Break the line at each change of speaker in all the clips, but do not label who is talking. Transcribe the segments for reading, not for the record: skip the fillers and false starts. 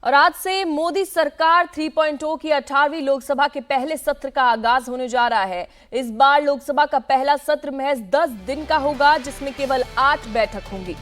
और आज से मोदी सरकार 3.0 की 18वीं लोकसभा के पहले सत्र का आगाज होने जा रहा है। इस बार लोकसभा का पहला सत्र महज 10 दिन का होगा, जिसमें केवल 8 बैठक होंगी।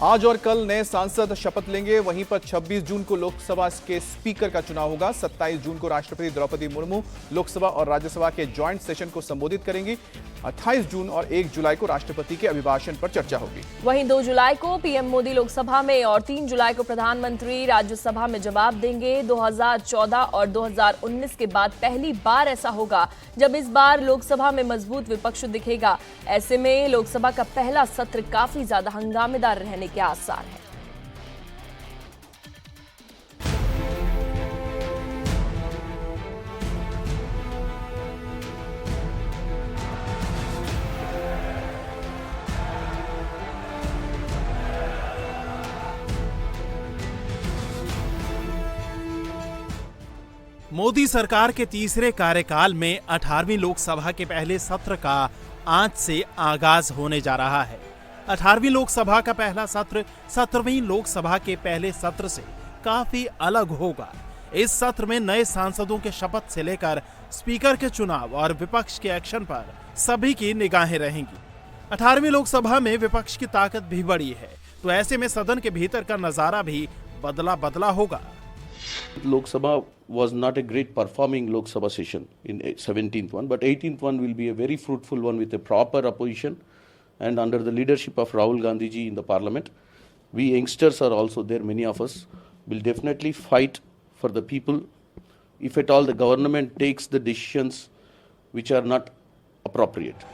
आज और कल नए सांसद शपथ लेंगे। वहीं पर 26 जून को लोकसभा के स्पीकर का चुनाव होगा। 27 जून को राष्ट्रपति द्रौपदी मुर्मू लोकसभा और राज्यसभा के ज्वाइंट सेशन को संबोधित करेंगी। 28 जून और 1 जुलाई को राष्ट्रपति के अभिभाषण पर चर्चा होगी।
वहीं 2 जुलाई को पीएम मोदी लोकसभा में और 3 जुलाई को प्रधानमंत्री राज्यसभा में जवाब देंगे। 2014 और 2019 के बाद पहली बार ऐसा होगा जब इस बार लोकसभा में मजबूत विपक्ष दिखेगा। ऐसे में लोकसभा का पहला सत्र काफी ज्यादा हंगामेदार रहने के आसार है।
मोदी सरकार के तीसरे कार्यकाल में 18वीं लोकसभा के पहले सत्र का आज से आगाज होने जा रहा है। 18वीं लोकसभा का पहला सत्र 17वीं लोकसभा के पहले सत्र से काफी अलग होगा। इस सत्र में नए सांसदों के शपथ से लेकर स्पीकर के चुनाव और विपक्ष के एक्शन पर सभी की निगाहें रहेंगी। 18वीं लोकसभा में विपक्ष की ताकत भी बड़ी है, तो ऐसे में सदन के भीतर का नजारा भी बदला होगा।
Lok Sabha was not a great performing Lok Sabha session in 17th one, but 18th one will be a very fruitful one with a proper opposition and under the leadership of Rahul Gandhi ji in the parliament. We youngsters are also there, many of us will definitely fight for the people if at all the government takes the decisions which are not appropriate.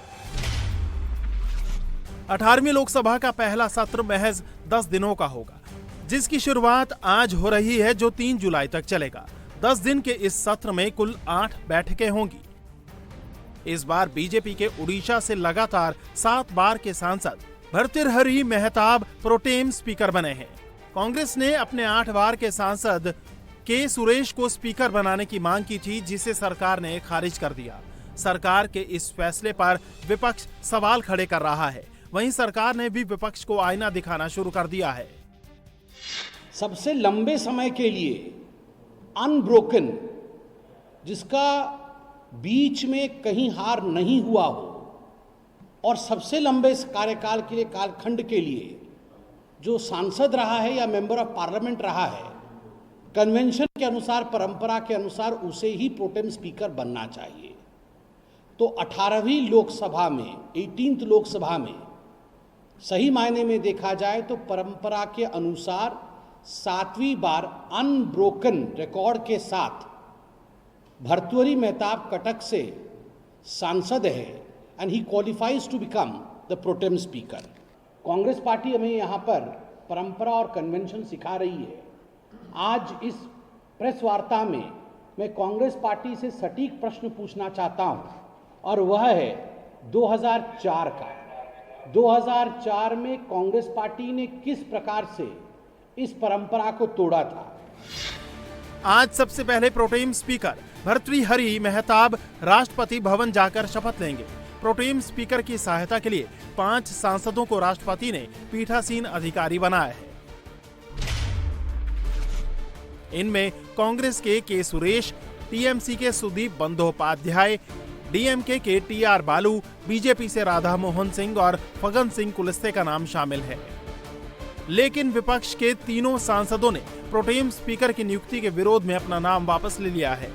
18वीं Lok Sabha का पहला सत्र महज 10 दिनों का होगा, जिसकी शुरुआत आज हो रही है, जो 3 जुलाई तक चलेगा। 10 दिन के इस सत्र में कुल 8 बैठकें होंगी। इस बार बीजेपी के उड़ीसा से लगातार 7 बार के सांसद भर्तृहरि मेहताब प्रोटेम स्पीकर बने हैं। कांग्रेस ने अपने 8 बार के सांसद के सुरेश को स्पीकर बनाने की मांग की थी, जिसे सरकार ने खारिज कर दिया। सरकार के इस फैसले पर विपक्ष सवाल खड़े कर रहा है। वहीं सरकार ने भी विपक्ष को आईना दिखाना शुरू कर दिया है।
सबसे लंबे समय के लिए अनब्रोकन, जिसका बीच में कहीं हार नहीं हुआ हो, और सबसे लंबे कार्यकाल के लिए, कालखंड के लिए जो सांसद रहा है या मेंबर ऑफ पार्लियामेंट रहा है, कन्वेंशन के अनुसार, परंपरा के अनुसार उसे ही प्रोटेम स्पीकर बनना चाहिए। तो 18वीं लोकसभा में, 18th लोकसभा में सही मायने में देखा जाए तो परंपरा के अनुसार 7वीं बार अनब्रोकन रिकॉर्ड के साथ भर्तृहरि मेहताब कटक से सांसद है and he qualifies to become the pro tem speaker. Congress party हमें यहाँ पर परंपरा और कन्वेंशन सिखा रही है। आज इस प्रेस वार्ता में मैं कांग्रेस पार्टी से सटीक प्रश्न पूछना चाहता हूँ, और वह है 2004 का। 2004 में कांग्रेस पार्टी ने किस प्रकार से इस परंपरा को तोड़ा था।
आज सबसे पहले प्रोटेम स्पीकर भर्तृहरि मेहताब राष्ट्रपति भवन जाकर शपथ लेंगे। प्रोटेम स्पीकर की सहायता के लिए 5 सांसदों को राष्ट्रपति ने पीठासीन अधिकारी बनाया है। इनमें कांग्रेस के सुरेश, टीएमसी के सुदीप बंदोपाध्याय, डीएमके के टीआर बालू, बीजेपी से राधा मोहन सिंह और फगन सिंह कुलस्ते का नाम शामिल है। लेकिन विपक्ष के तीनों सांसदों ने प्रोटेम स्पीकर की नियुक्ति के विरोध में अपना नाम वापस ले लिया है।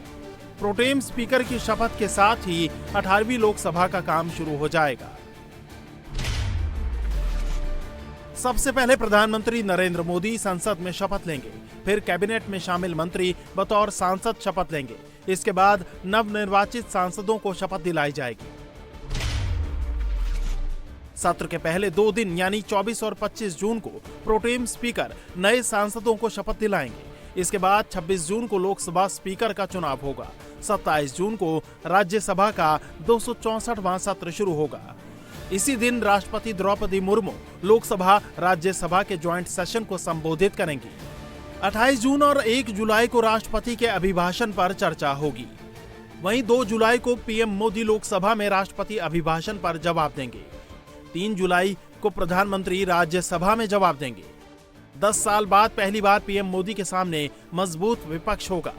प्रोटेम स्पीकर की शपथ के साथ ही 18वीं लोकसभा का काम शुरू हो जाएगा। सबसे पहले प्रधानमंत्री नरेंद्र मोदी संसद में शपथ लेंगे, फिर कैबिनेट में शामिल मंत्री बतौर सांसद शपथ लेंगे। इसके बाद नवनिर्वाचित सांसदों को शपथ दिलाई जाएगी। सत्र के पहले 2 दिन यानी 24 और 25 जून को प्रोटेम स्पीकर नए सांसदों को शपथ दिलाएंगे। इसके बाद 26 जून को लोकसभा स्पीकर का चुनाव होगा। 27 जून को राज्यसभा का 264वां सत्र शुरू होगा। इसी दिन राष्ट्रपति द्रौपदी मुर्मू लोकसभा राज्यसभा के ज्वाइंट सेशन को संबोधित करेंगी। 28 जून और 1 जुलाई को राष्ट्रपति के अभिभाषण पर चर्चा होगी। वहीं 2 जुलाई को पीएम मोदी लोकसभा में राष्ट्रपति अभिभाषण पर जवाब देंगे। 3 जुलाई को प्रधानमंत्री राज्यसभा में जवाब देंगे। 10 साल बाद पहली बार पीएम मोदी के सामने मजबूत विपक्ष होगा।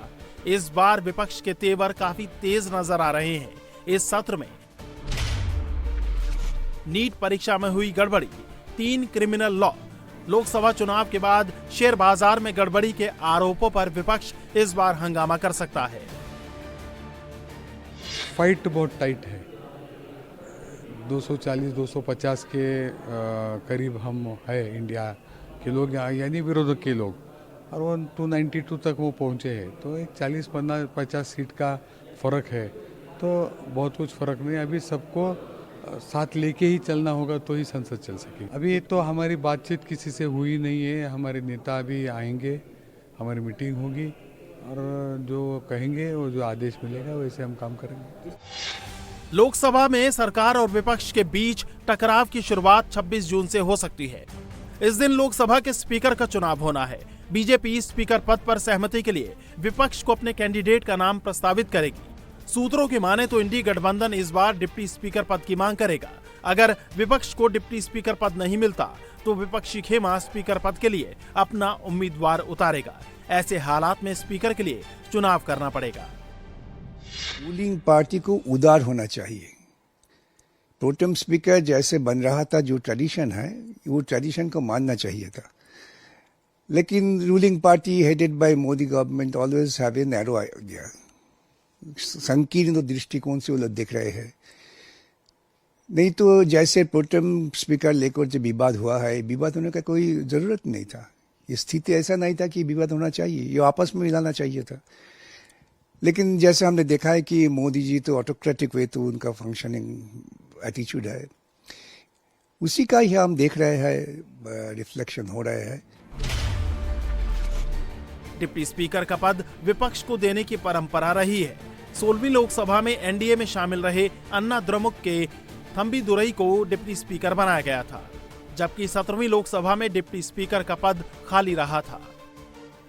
इस बार विपक्ष के तेवर काफी तेज नजर आ रहे हैं। इस सत्र में नीट परीक्षा में हुई गड़बड़ी, 3 क्रिमिनल लॉ, लोकसभा चुनाव के बाद शेयर बाजार में गड़बड़ी के आरोपों पर विपक्ष इस बार हंगामा कर सकता है।
फाइट बहुत टाइट है। 240-250 के करीब हम है इंडिया के लोग, यानी विरोधक के लोग, और वो 292 तक वो पहुंचे हैं। तो एक 40-50 सीट का फर्क है, तो बहुत कुछ फर्क नहीं। अभी सबको साथ लेके ही चलना होगा तो ही संसद चल सके। अभी तो हमारी बातचीत किसी से हुई नहीं है। हमारे नेता अभी आएंगे, हमारी मीटिंग होगी, और जो कहेंगे वो जो आदेश मिलेगा वैसे हम काम करेंगे।
लोकसभा में सरकार और विपक्ष के बीच टकराव की शुरुआत 26 जून से हो सकती है। इस दिन लोकसभा के स्पीकर का चुनाव होना है। बीजेपी स्पीकर पद पर सहमति के लिए विपक्ष को अपने कैंडिडेट का नाम प्रस्तावित करेगी। सूत्रों की माने तो इंडी गठबंधन इस बार डिप्टी स्पीकर पद की मांग करेगा। अगर विपक्ष को डिप्टी स्पीकर पद नहीं मिलता तो विपक्षी खेमा स्पीकर पद के लिए अपना उम्मीदवार उतारेगा। ऐसे हालात में स्पीकर के लिए चुनाव करना पड़ेगा।
रूलिंग पार्टी को उदार होना चाहिए। प्रोटेम स्पीकर जैसे बन रहा था, जो ट्रेडिशन है, वो ट्रेडिशन को मानना चाहिए था। लेकिन ruling party headed by Modi government always have a narrow idea, संकीर्ण दृष्टिकोण से वो लोग देख रहे हैं। नहीं तो जैसे प्रोटेम स्पीकर लेकर जो विवाद हुआ है, विवाद होने का कोई जरूरत नहीं था। ये स्थिति ऐसा नहीं था कि विवाद होना चाहिए, ये आपस में मिलाना चाहिए था। लेकिन जैसे हमने देखा है कि मोदी जी तो ऑटोक्रेटिक वे तो उनका फंक्शनिंग एटीट्यूड है, उसी का ही हम देख रहे हैं, रिफ्लेक्शन हो रहा है।
डिप्टी स्पीकर का पद विपक्ष को देने की परंपरा रही है। 16वीं लोकसभा में एनडीए में शामिल रहे अन्ना द्रमुक के थम्बीदुरई को डिप्टी स्पीकर बनाया गया था, जबकि 17वीं लोकसभा में डिप्टी स्पीकर का पद खाली रहा था।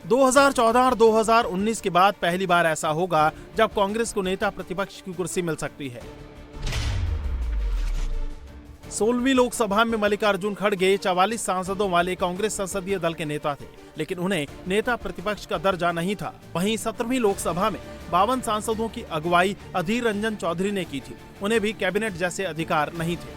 2014 और 2019 के बाद पहली बार ऐसा होगा जब कांग्रेस को नेता प्रतिपक्ष की कुर्सी मिल सकती है। 16वीं लोकसभा में मल्लिकार्जुन खड़गे 44 सांसदों वाले कांग्रेस संसदीय दल के नेता थे, लेकिन उन्हें नेता प्रतिपक्ष का दर्जा नहीं था। वहीं 17वीं लोकसभा में 52 सांसदों की अगुवाई अधीर रंजन चौधरी ने की थी, उन्हें भी कैबिनेट जैसे अधिकार नहीं थे।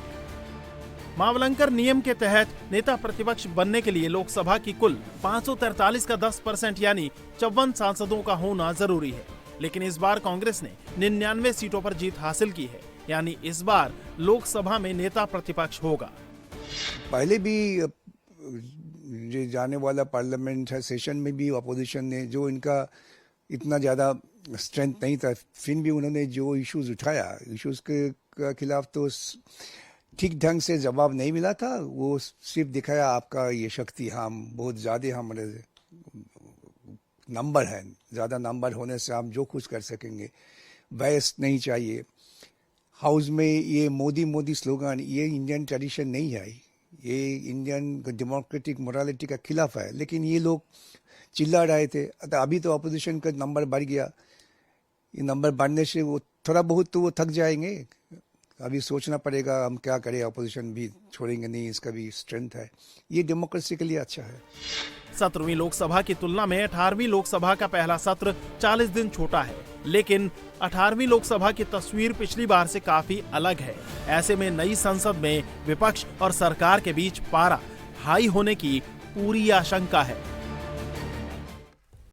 मावलंकर नियम के तहत नेता प्रतिपक्ष बनने के लिए लोकसभा की कुल 543 का 10% यानी 54 सांसदों का होना जरूरी है। लेकिन इस बार कांग्रेस ने 99 सीटों पर जीत हासिल की है, यानी इस बार लोकसभा में नेता प्रतिपक्ष होगा।
पहले भी जो जाने वाला पार्लियामेंट है सेशन में भी अपोजिशन ने, जो इनका इतना ज़्यादा स्ट्रेंथ नहीं था, फिर भी उन्होंने जो इश्यूज उठाया, इश्यूज के खिलाफ तो ठीक ढंग से जवाब नहीं मिला था। वो सिर्फ दिखाया आपका ये शक्ति, हम बहुत ज़्यादा हमारे नंबर है, ज़्यादा नंबर होने से हम जो कुछ कर सकेंगे। बहस नहीं चाहिए। हाउस में ये मोदी मोदी स्लोगन, ये इंडियन ट्रेडिशन नहीं है, ये इंडियन डेमोक्रेटिक मोरालिटी का खिलाफ है। लेकिन ये लोग चिल्ला रहे थे। अभी तो अपोजिशन का नंबर बढ़ गया, ये नंबर बढ़ने से वो थोड़ा बहुत तो वो थक जाएंगे। अभी सोचना पड़ेगा हम क्या करें, अपोजिशन भी छोड़ेंगे नहीं, इसका भी स्ट्रेंथ है। ये डेमोक्रेसी के लिए अच्छा है।
17वीं लोकसभा की तुलना में 18वीं लोकसभा का पहला सत्र 40 दिन छोटा है, लेकिन 18वीं लोकसभा की तस्वीर पिछली बार से काफी अलग है। ऐसे में नई संसद में विपक्ष और सरकार के बीच पारा हाई होने की पूरी आशंका है।